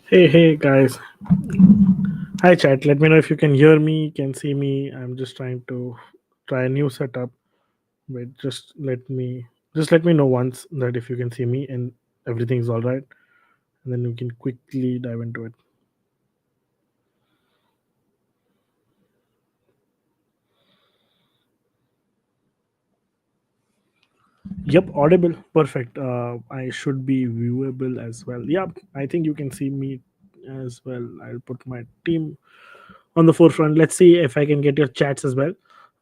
Hey guys. Hi chat. Let me know if you can hear me, can see me. I'm just trying to try a new setup. Wait, just let me know once that if you can see me and everything's all right, and then we can quickly dive into it. Yep, audible. Perfect. I should be viewable as well. Yep, I think you can see me as well. I'll put my team on the forefront. Let's see if I can get your chats as well.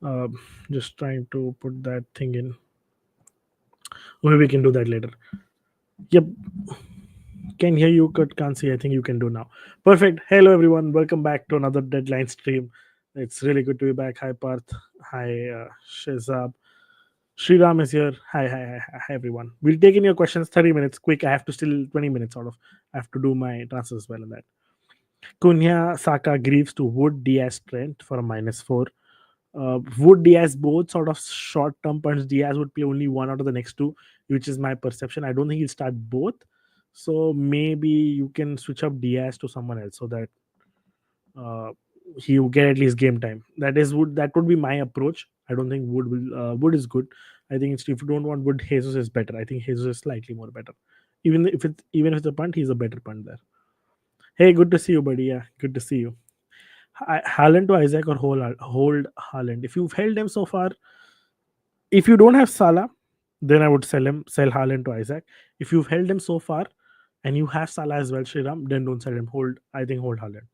Uh, just trying to put that thing in. Maybe we can do that later. Yep, can hear you, but can't see. I think you can do now. Perfect. Hello, everyone. Welcome back to another deadline stream. It's really good to be back. Hi, Parth. Hi, Shazab. Sriram is here. Hi, everyone. We'll take in your questions 30 minutes quick. I have to still 20 minutes out of. I have to do my transfers as well in that. Kunya Saka grieves to Wood Diaz Trent for a -4. Would Diaz both sort of short term punts? Diaz would play only one out of the next two, which is my perception. I don't think he'll start both. So maybe you can switch up Diaz to someone else so that uh, he will get at least game time. That would be my approach. I don't think Wood is good. I think if you don't want Wood, Jesus is better. I think Jesus is slightly more better. Even if it's a punt, he's a better punt there. Hey, good to see you, buddy. Yeah, good to see you. Haaland to Isaac or hold Haaland. If you've held him so far, if you don't have Salah, then I would sell Haaland to Isaac. If you've held him so far and you have Salah as well, Shriram, then don't sell him. I think hold Haaland.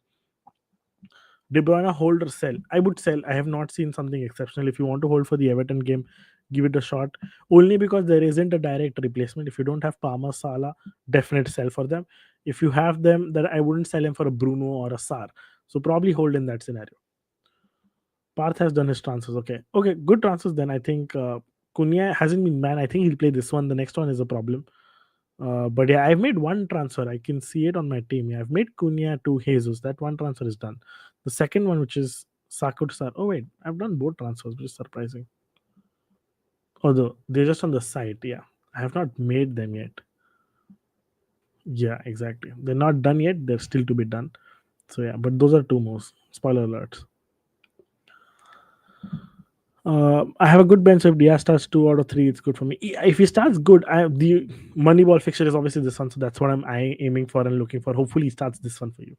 De Bruyne, hold or sell? I would sell. I have not seen something exceptional. If you want to hold for the Everton game, give it a shot. Only because there isn't a direct replacement. If you don't have Palmer, Salah, definite sell for them. If you have them, then I wouldn't sell him for a Bruno or a Sar. So probably hold in that scenario. Parth has done his transfers. Okay, good transfers. Then I think Cunha hasn't been man. I think he'll play this one. The next one is a problem. But yeah, I've made one transfer. I can see it on my team. Yeah, I've made Cunha to Jesus. That one transfer is done. The second one, which is Saku to Sar. Oh wait, I've done both transfers, which is surprising. Although they're just on the site. Yeah, I have not made them yet. Yeah, exactly. They're not done yet. They're still to be done. So yeah, but those are two moves. Spoiler alerts. I have a good bench. If Diaz starts 2 out of 3, it's good for me. If he starts good, the Moneyball fixture is obviously this one, so that's what I'm aiming for and looking for. Hopefully, he starts this one for you.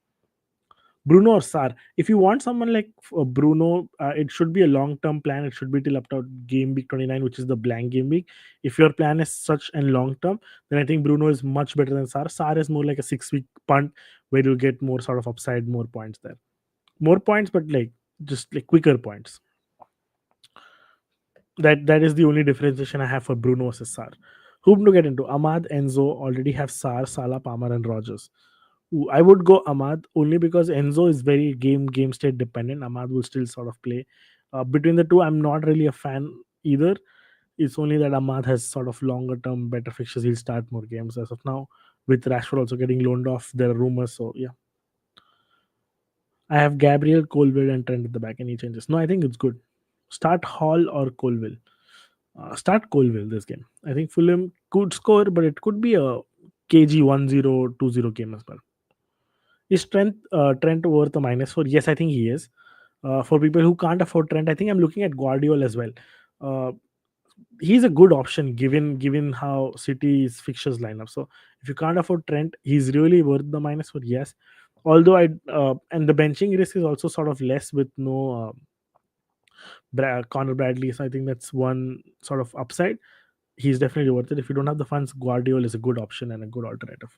Bruno or Sar. If you want someone like Bruno, it should be a long-term plan. It should be till up to game week 29, which is the blank game week. If your plan is such and long-term, then I think Bruno is much better than Sar. Sar is more like a 6-week punt where you'll get more sort of upside, more points there. More points, but like just like quicker points. That is the only differentiation I have for Bruno versus Sar. Whom to get into? Ahmad, Enzo already have Sar, Salah, Palmer, and Rogers. Ooh, I would go Ahmad only because Enzo is very game state dependent. Ahmad will still sort of play. Between the two, I'm not really a fan either. It's only that Ahmad has sort of longer term better fixtures. He'll start more games as of now. With Rashford also getting loaned off, there are rumors. So yeah, I have Gabriel, Colville, and Trent at the back. Any changes? No, I think it's good. Start Hall or Colville. Start Colville this game. I think Fulham could score, but it could be a KG 1020 game as well. Is Trent worth a -4? Yes, I think he is. For people who can't afford Trent, I think I'm looking at Guardiola as well. Uh, he's a good option given how City's fixtures line up. So if you can't afford Trent, he's really worth the -4. Yes, although I and the benching risk is also sort of less with no Connor Bradley. So I think that's one sort of upside. He's definitely worth it. If you don't have the funds, Guardiola is a good option and a good alternative.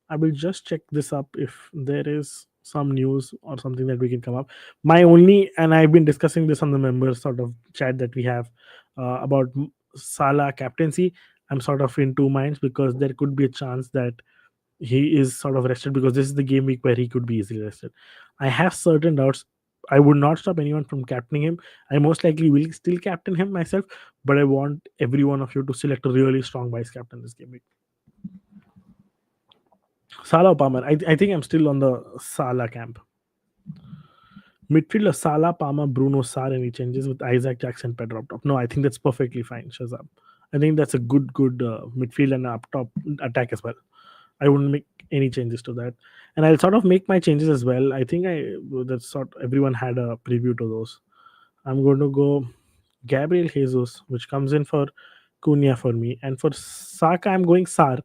I will just check this up if there is some news or something that we can come up. My only, and I've been discussing this on the members sort of chat that we have about Salah captaincy. I'm sort of in two minds because there could be a chance that he is sort of rested because this is the game week where he could be easily rested. I have certain doubts. I would not stop anyone from captaining him. I most likely will still captain him myself, but I want every one of you to select a really strong vice captain this game week. Salah or Palmer? I think I'm still on the Salah camp. Midfielder Salah, Palmer, Bruno, Sar. Any changes with Isaac Jackson, Pedro up top? No, I think that's perfectly fine, Shazam. I think that's a good midfield and up top attack as well. I wouldn't make any changes to that, and I'll sort of make my changes as well. I think I that's sort everyone had a preview to those. I'm going to go Gabriel Jesus, which comes in for Cunha for me, and for Saka I'm going Sar.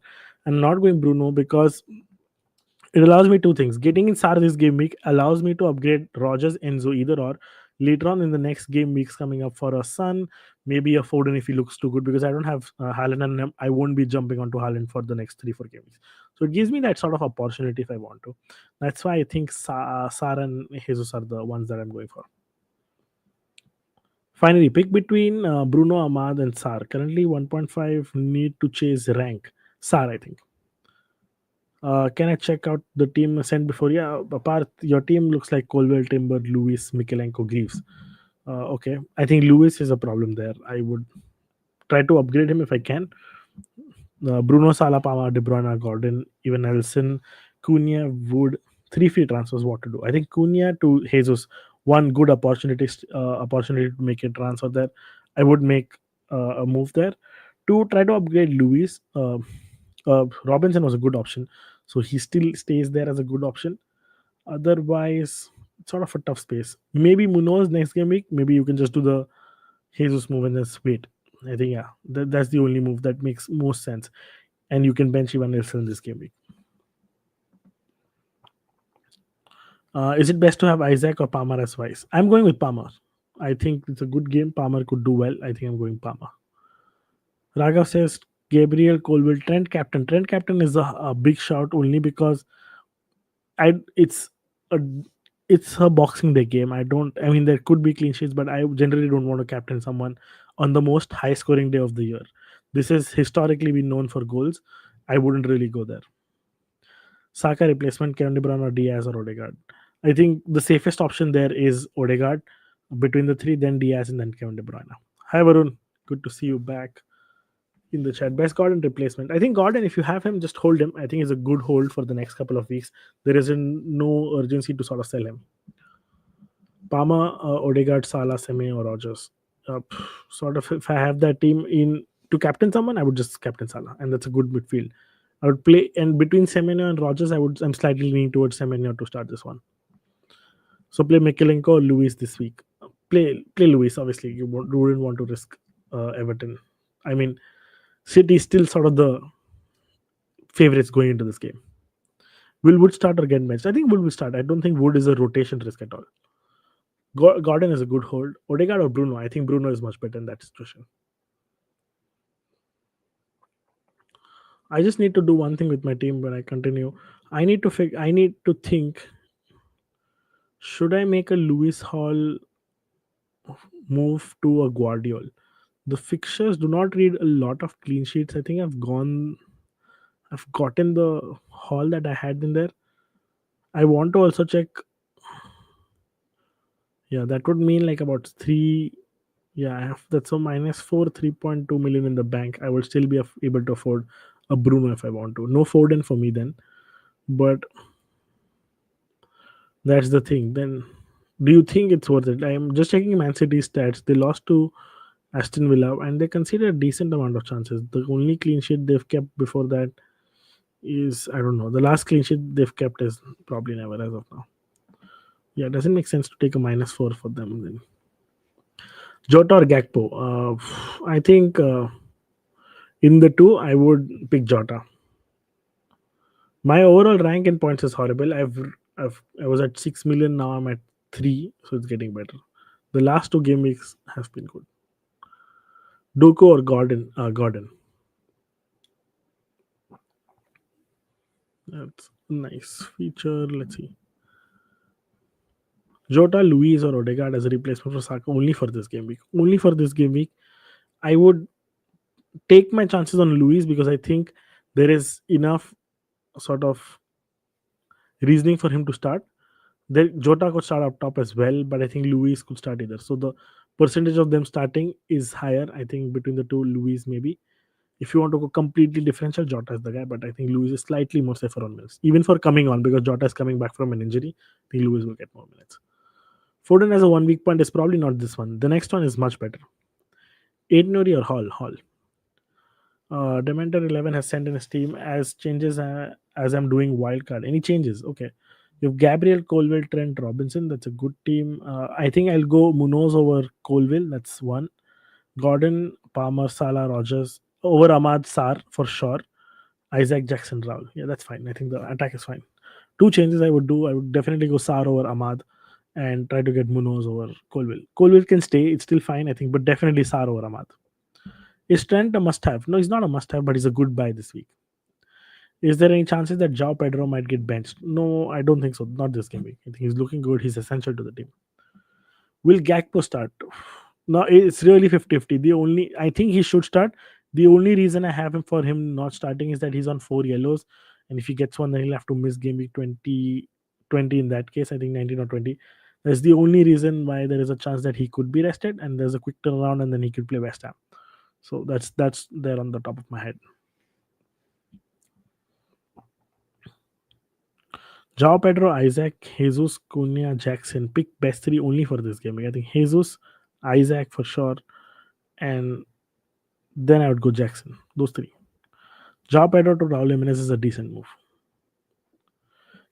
I'm not going Bruno because it allows me two things. Getting in Sar this game week allows me to upgrade Rogers, Enzo, either or. Later on in the next game weeks coming up for a Son, maybe a Foden if he looks too good because I don't have Haaland and I won't be jumping onto Haaland for the next 3 4 games. So it gives me that sort of opportunity if I want to. That's why I think Sar and Jesus are the ones that I'm going for. Finally, pick between Bruno, Ahmad, and Sar. Currently 1.5 need to chase rank. Sar, I think. Can I check out the team sent before? Yeah, apart your team looks like Colwell, Timber, Lewis, Mikelenko, Greaves. Okay, I think Lewis is a problem there. I would try to upgrade him if I can. Bruno, Salah, Palmer, De Bruyne, Gordon, even Nelson, Cunha, Wood. Three free transfers. What to do? I think Cunha to Jesus. One good opportunity to make a transfer there. I would make a move there. To try to upgrade Lewis. Robinson was a good option, so he still stays there as a good option. Otherwise, it's sort of a tough space. Maybe Munoz next game week. Maybe you can just do the Jesus move and just wait. I think yeah, that's the only move that makes most sense. And you can bench Ivan Nelson in this game week. Is it best to have Isaac or Palmer as vice? I'm going with Palmer. I think it's a good game. Palmer could do well. I think I'm going Palmer. Raghav says Gabriel Colville, Trent captain. Trent captain is a big shout only because I a it's a Boxing Day game. I don't. I mean, there could be clean sheets, but I generally don't want to captain someone on the most high scoring day of the year. This has historically been known for goals. I wouldn't really go there. Saka replacement, Kevin De Bruyne or Diaz or Odegaard. I think the safest option there is Odegaard between the three, then Diaz and then Kevin De Bruyne. Hi Varun, good to see you back in the chat. Best Gordon replacement. I think Gordon, if you have him, just hold him. I think he's a good hold for the next couple of weeks. There is no urgency to sort of sell him. Palmer, Odegaard, Salah, Seme, or Rogers. Sort of, if I have that team in to captain someone, I would just captain Salah, and that's a good midfield. I would play, and between Semenyo and Rogers, I'm slightly leaning towards Semenyo to start this one. So play Mikelenko or Luis this week. Play Luis. Obviously, you wouldn't want to risk Everton. I mean, City is still sort of the favorites going into this game. Will Wood start or get benched? I think Wood will start. I don't think Wood is a rotation risk at all. Gordon is a good hold. Odegaard or Bruno? I think Bruno is much better in that situation. I just need to do one thing with my team when I continue. I need to think. Should I make a Lewis Hall move to a Guardiol? The fixtures do not read a lot of clean sheets. I think I've gotten the Hall that I had in there. I want to also check. Yeah, that would mean like about three. Yeah, I have that's a minus four, 3.2 million in the bank. I will still be able to afford a Bruno if I want to. No Foden for me then. But that's the thing. Then do you think it's worth it? I'm just checking Man City stats. They lost to Aston Villa and they conceded a decent amount of chances. The only clean sheet they've kept before that is I don't know. The last clean sheet they've kept is probably never as of now. Yeah, it doesn't make sense to take a minus four for them then. Jota or Gakpo? I think in the two, I would pick Jota. My overall rank in points is horrible. I was at 6 million, now I'm at 3, so it's getting better. The last two game weeks have been good. Doku or Gordon? Gordon. That's a nice feature. Let's see. Jota, Luis, or Odegaard as a replacement for Saka only for this game week. Only for this game week. I would take my chances on Luis because I think there is enough sort of reasoning for him to start. Jota could start up top as well, but I think Luis could start either. So the percentage of them starting is higher. I think between the two, Luis maybe. If you want to go completely differential, Jota is the guy, but I think Luis is slightly more safer on minutes. Even for coming on, because Jota is coming back from an injury, I think Luis will get more minutes. Foden as a 1 week point is probably not this one. The next one is much better. Aidnori or Hall? Dementor 11 has sent in his team as changes as I'm doing wild card. Any changes? Okay. You have Gabriel, Colville, Trent, Robinson. That's a good team. I think I'll go Munoz over Colville. That's one. Gordon, Palmer, Salah, Rogers over Ahmad Sar for sure. Isaac, Jackson, Raul. Yeah, that's fine. I think the attack is fine. Two changes I would do. I would definitely go Sar over Ahmad and try to get Munoz over Colville. Colville can stay. It's still fine, I think, but definitely Sar over Ahmad. Is Trent a must have? No, he's not a must have, but he's a good buy this week. Is there any chances that João Pedro might get benched? No, I don't think so. Not this game week. I think he's looking good. He's essential to the team. Will Gakpo start? No, it's really 50-50. The only I think he should start. The only reason I have him for him not starting is that he's on 4 yellows, and if he gets one, then he'll have to miss game week 20 in that case. I think 19 or 20. That's the only reason why there is a chance that he could be rested, and there's a quick turnaround, and then he could play West Ham. So that's there on the top of my head. João Pedro, Isaac, Jesus, Cunha, Jackson. Pick best three only for this game. I think Jesus, Isaac for sure, and then I would go Jackson. Those three. João Pedro to Raul Jimenez is a decent move.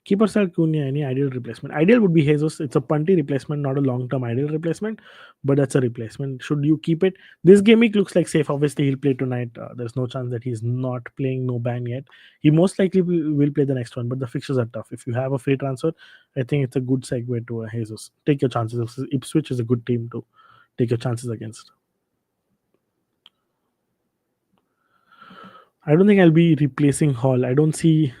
Keeper sell Cunha, any ideal replacement? Ideal would be Jesus. It's a punty replacement, not a long term ideal replacement, but that's a replacement. Should you keep it? This game week looks like safe. Obviously, he'll play tonight. There's no chance that he's not playing, no ban yet. He most likely will play the next one, but the fixtures are tough. If you have a free transfer, I think it's a good segue to Jesus. Take your chances. Ipswich is a good team to take your chances against. I don't think I'll be replacing Hall. I don't see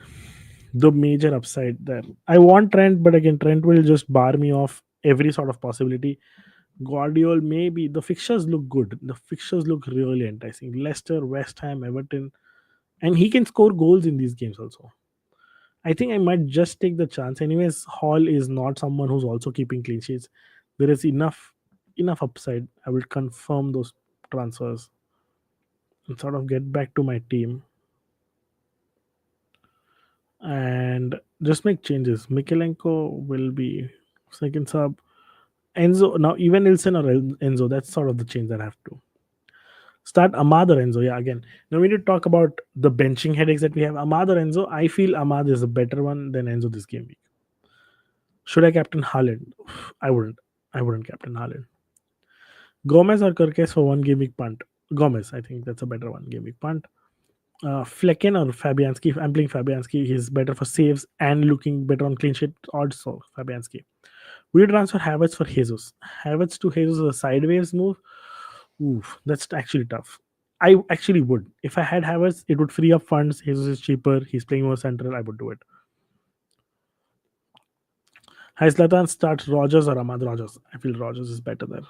the major upside there. I want Trent, but again, Trent will just bar me off every sort of possibility. Guardiola, maybe. The fixtures look good. The fixtures look really enticing. Leicester, West Ham, Everton, and he can score goals in these games also. I think I might just take the chance. Anyways, Hall is not someone who's also keeping clean sheets. There is enough upside. I will confirm those transfers and sort of get back to my team and just make changes. Mikalenko will be second sub. Enzo now, even Nilsson or Enzo. That's sort of the change that I have to start. Ahmad or Enzo. Yeah, again. Now we need to talk about the benching headaches that we have. Ahmad or Enzo. I feel Ahmad is a better one than Enzo this game week. Should I captain Haaland? I wouldn't. I wouldn't captain Haaland. Gomez or Kirkes for one game week punt. Gomez. I think that's a better one game week punt. Flecken or Fabianski. I'm playing Fabianski. He's better for saves and looking better on clean sheet odds. So Fabianski. We transfer Havertz for Jesus. Havertz to Jesus is a sideways move. Oof, that's actually tough. I actually would. If I had Havertz, it would free up funds. Jesus is cheaper. He's playing more central. I would do it. Zlatan starts Rogers or Ahmad Rogers. I feel Rogers is better there.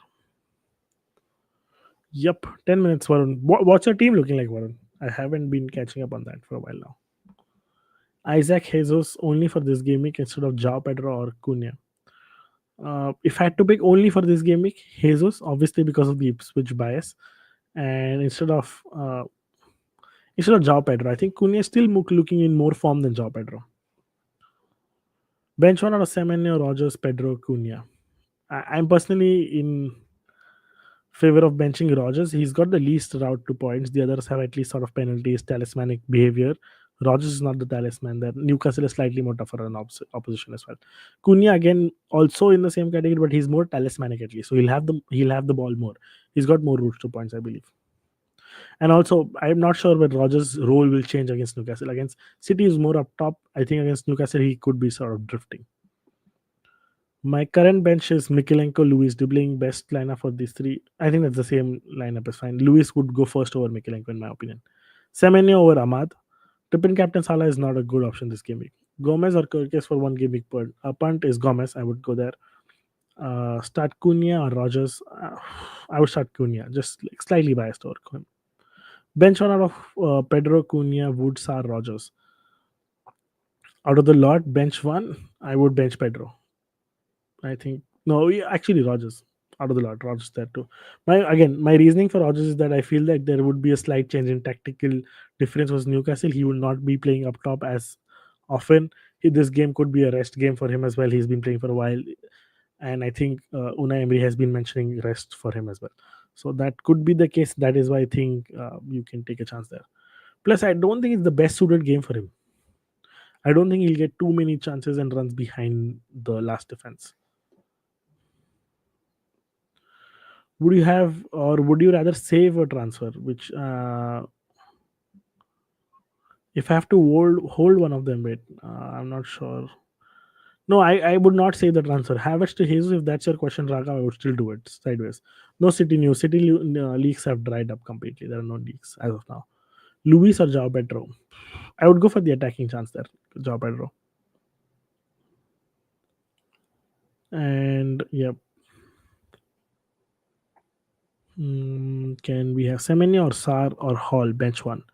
Yep, 10 minutes, Varun. What's your team looking like, Varun? I haven't been catching up on that for a while now. Isaac Jesus only for this game week instead of João Pedro or Cunha. If I had to pick only for this game week, Jesus, obviously because of the Ipswich bias, and instead of João Pedro, I think Cunha is still looking in more form than João Pedro. Bench one out of Semenyo, Rogers, Pedro, Cunha. I'm personally in favor of benching Rogers. He's got the least route to points. The others have at least sort of penalties, talismanic behavior. Rogers is not the talisman there. Newcastle is slightly more tougher on opposition as well. Cunha again also in the same category, but he's more talismanic at least. So he'll have the ball more. He's got more routes to points, I believe. And also, I'm not sure whether Rogers' role will change against Newcastle. Against City is more up top. I think against Newcastle he could be sort of drifting. My current bench is Mikalenko, Luis, dribbling best lineup for these three. I think that's the same lineup is fine. Luis would go first over Mikalenko in my opinion. Semenyo over Ahmad. Trippin captain Salah is not a good option this game week. Gomez or Kirkes for one game week punt. A punt is Gomez. I would go there. Start Cunha or Rogers. I would start Cunha. Just like slightly biased over him. Bench one out of Pedro, Cunha, Wood, Sar, Rogers. Out of the lot, bench one, I would bench Pedro. I think no, actually Rogers out of the lot. Rogers there too. My reasoning for Rogers is that I feel that there would be a slight change in tactical difference with Newcastle. He will not be playing up top as often. This game could be a rest game for him as well. He's been playing for a while, and I think Unai Emery has been mentioning rest for him as well. So that could be the case. That is why I think you can take a chance there. Plus, I don't think it's the best suited game for him. I don't think he'll get too many chances and runs behind the last defense. Would you have, or would you rather save a transfer? Which, if I have to hold one of them, wait, I'm not sure. No, I would not say the transfer. Havertz to Jesus, if that's your question, Raga, I would still do it sideways. No City news. City leaks have dried up completely. There are no leaks as of now. Luis or João Pedro? I would go for the attacking chance there, João Pedro. And yep, can we have Semenya or Sar or Hall bench one?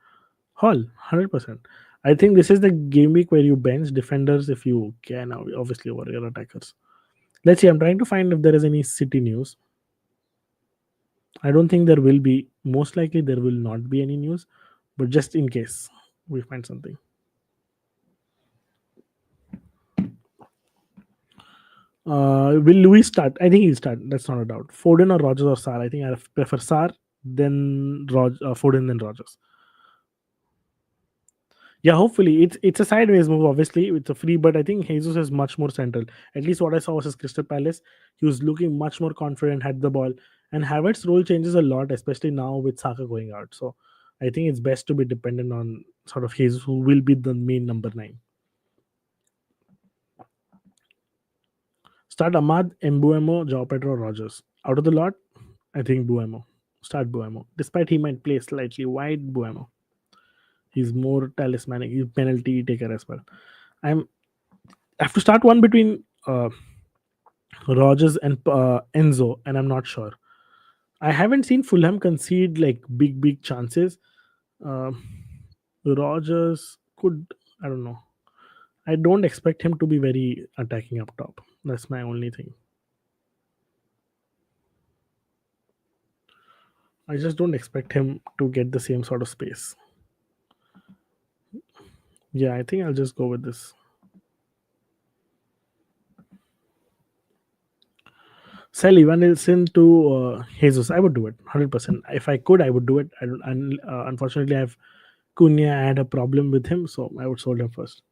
Hall, 100%. I think this is the game week where you bench defenders if you can, obviously, over your attackers. Let's see. I'm trying to find if there is any City news. I don't think there will be. Most likely, there will not be any news, but just in case we find something. Will Louis start? I think he'll start. That's not a doubt. Foden or Rogers or Sar? I think I prefer Sar, then Foden, then Rogers. Yeah, hopefully it's a sideways move. Obviously, it's a free, but I think Jesus is much more central. At least what I saw was his Crystal Palace. He was looking much more confident, had the ball, and Havertz's role changes a lot, especially now with Saka going out. So I think it's best to be dependent on sort of Jesus, who will be the main number nine. Start Ahmad, Mbuemo, Joao Pedro, Rogers. Out of the lot, I think Buemo. Start Buemo. Despite he might play slightly wide, Buemo. He's more talismanic. He's penalty taker as well. I'm I have to start one between Rogers and Enzo, and I'm not sure. I haven't seen Fulham concede like big chances. Uh, Rogers could, I don't know. I don't expect him to be very attacking up top. That's my only thing. I just don't expect him to get the same sort of space. Yeah, I think I'll just go with this. Sell Ivan Nilsson to Jesus. I would do it 100%. If I could, I would do it. I don't, unfortunately, I have Cunha. I had a problem with him, so I would sold him first.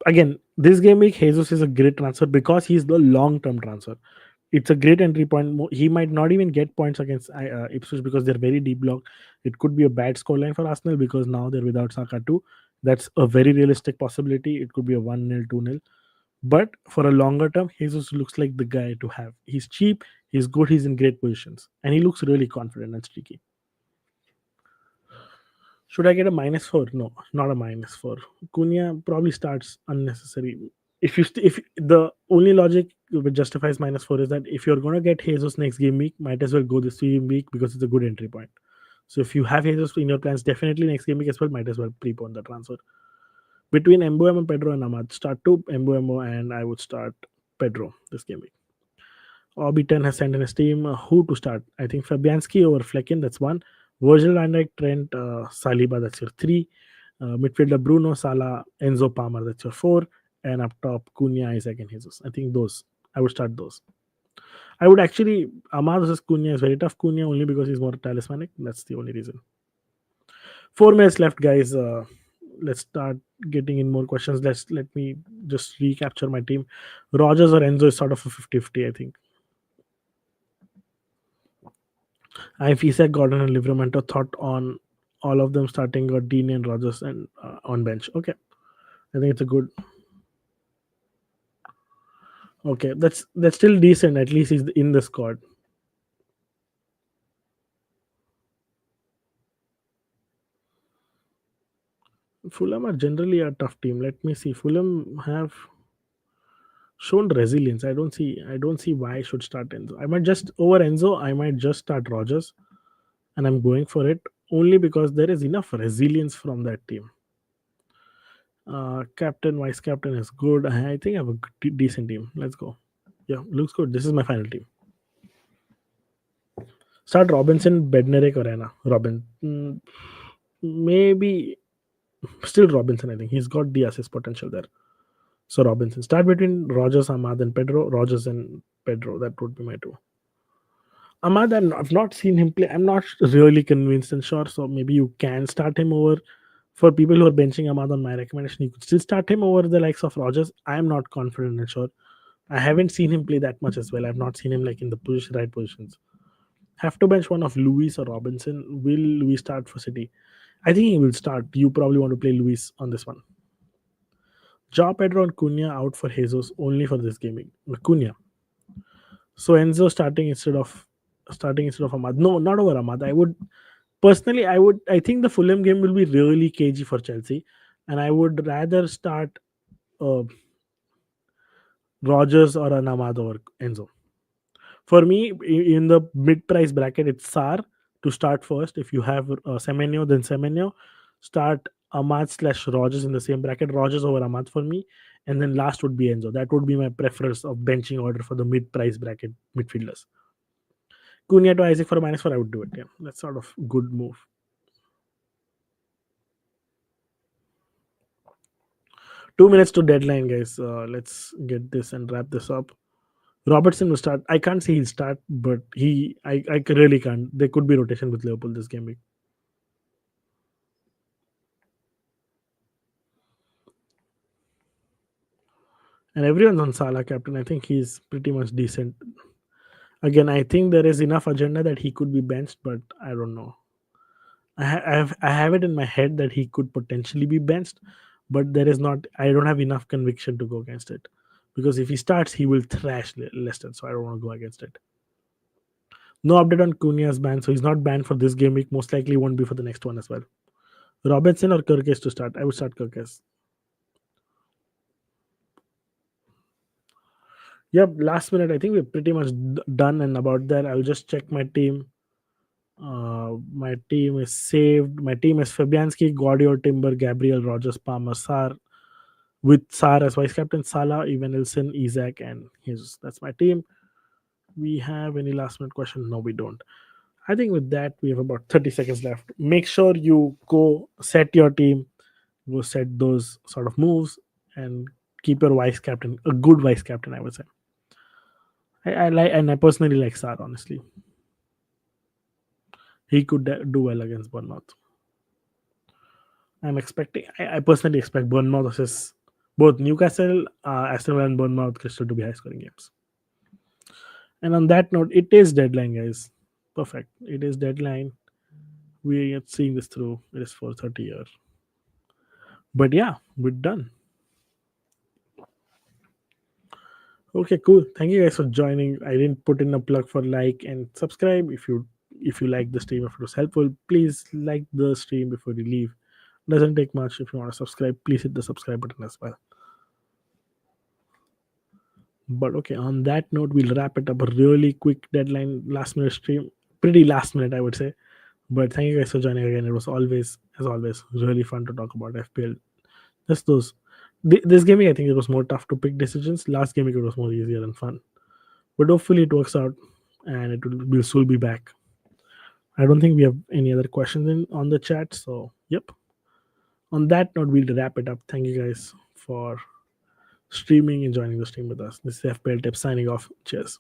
Again, this game week, Jesus is a great transfer because he's the long term transfer. It's a great entry point. He might not even get points against Ipswich because they're very deep blocked. It could be a bad scoreline for Arsenal because now they're without Saka too. That's a very realistic possibility. It could be a 1-0, 2-0. But for a longer term, Jesus looks like the guy to have. He's cheap, he's good, he's in great positions, and he looks really confident and streaky. Should I get a -4? No, not a -4. Cunha probably starts unnecessary. If the only logic which justifies -4 is that if you're gonna get Jesus next game week, might as well go this game week because it's a good entry point. So if you have Jesus in your plans, definitely next game week as well, might as well prepone the transfer. Between Mbuemo, Pedro, and Ahmad, start two Mbuemo, and I would start Pedro this game week. Obi10 has sent in his team. Who to start? I think Fabianski over Flecken, that's one. Virgil van Dijk, Trent, Saliba, that's your three. Midfielder Bruno, Salah, Enzo Palmer, that's your four. And up top, Cunha, Isaac, and Jesus. I think those. I would start those. I would actually, Ahmad versus Cunha is very tough. Cunha only because he's more talismanic. That's the only reason. 4 minutes left, guys. Let's start getting in more questions. Let me just recapture my team. Rogers or Enzo is sort of a 50-50, I think. I have Isak, Gordon, and Livramento thought on all of them starting, got Dean and Rogers and on bench. Okay, I think it's a good. Okay, that's still decent. At least he's in the squad. Fulham are generally a tough team. Let me see. Fulham have shown resilience. I don't see why I should start Enzo. I might just over Enzo. I might just start Rogers, and I'm going for it only because there is enough resilience from that team. Captain, vice captain is good. I think I have a decent team. Let's go. Yeah, looks good. This is my final team. Start Robinson, Bednarek, or Anna. Maybe still Robinson. I think he's got the assist potential there. So Robinson. Start between Rogers, Ahmad, and Pedro. Rogers and Pedro. That would be my two. Ahmad, I've not seen him play. I'm not really convinced and sure. So maybe you can start him over For people who are benching Ahmad on my recommendation, you could still start him over the likes of Rogers. I am not confident and sure. I haven't seen him play that much as well. I've not seen him like in the right positions. Have to bench one of Lewis or Robinson. Will Lewis start for City? I think he will start. You probably want to play Lewis on this one. Joe Pedro and Cunha out for Jesus only for this gaming. Cunha. So Enzo starting instead of Ahmad. No, not over Ahmad. I would personally, I think the Fulham game will be really cagey for Chelsea, and I would rather start uh, Rogers or an Ahmad over Enzo. For me, in the mid-price bracket, it's Sar to start first. If you have Semenyo, then Semenyo. Start Ahmad slash Rogers in the same bracket. Rogers over Ahmad for me, and then last would be Enzo. That would be my preference of benching order for the mid-price bracket midfielders. Cunha to Isaac for a -4, I would do it. Yeah, that's sort of good move. 2 minutes to deadline, guys. Let's get this and wrap this up. Robertson will start. I can't say he'll start, but I really can't. There could be rotation with Liverpool this game week. And everyone's on Salah captain. I think he's pretty much decent. Again, I think there is enough agenda that he could be benched, but I don't know. I have it in my head that he could potentially be benched, but there is not. I don't have enough conviction to go against it, because if he starts, he will thrash Leicester. So I don't want to go against it. No update on Cunha's ban, so he's not banned for this game week. Most likely won't be for the next one as well. Robinson or Kirkes to start? I would start Kirkes. Yep, last minute. I think we're pretty much done and about that. I'll just check my team. My team is saved. My team is Fabianski, Guardiola, Timber, Gabriel, Rogers, Palmer, Sar, with Sar as vice captain, Salah, Evanilson, Isaac, and his. That's my team. We have any last minute question? No, we don't. I think with that, we have about 30 seconds left. Make sure you go set your team, go set those sort of moves, and keep your vice captain, a good vice captain, I would say. I like, and I personally like Sar, honestly. He could do well against Bournemouth. I personally expect Bournemouth versus both Newcastle, Aston Villa, and Bournemouth Crystal to be high scoring games. And on that note, it is deadline, guys. Perfect. It is deadline. We are seeing this through. It is 4:30 here. But yeah, we're done. Okay, cool. Thank you guys for joining. I didn't put in a plug for like and subscribe. If you like the stream, if it was helpful, please like the stream before you leave. Doesn't take much. If you want to subscribe, please hit the subscribe button as well. But okay, on that note, we'll wrap it up. A really quick deadline, last minute stream. Pretty last minute, I would say. But thank you guys for joining again. It was always, as always, really fun to talk about FPL. Just those. This gaming, I think it was more tough to pick decisions. Last gaming, it was more easier and fun. But hopefully, it works out, and we'll soon be back. I don't think we have any other questions on the chat. So, yep. On that note, we'll wrap it up. Thank you guys for streaming and joining the stream with us. This is FPL Tips signing off. Cheers.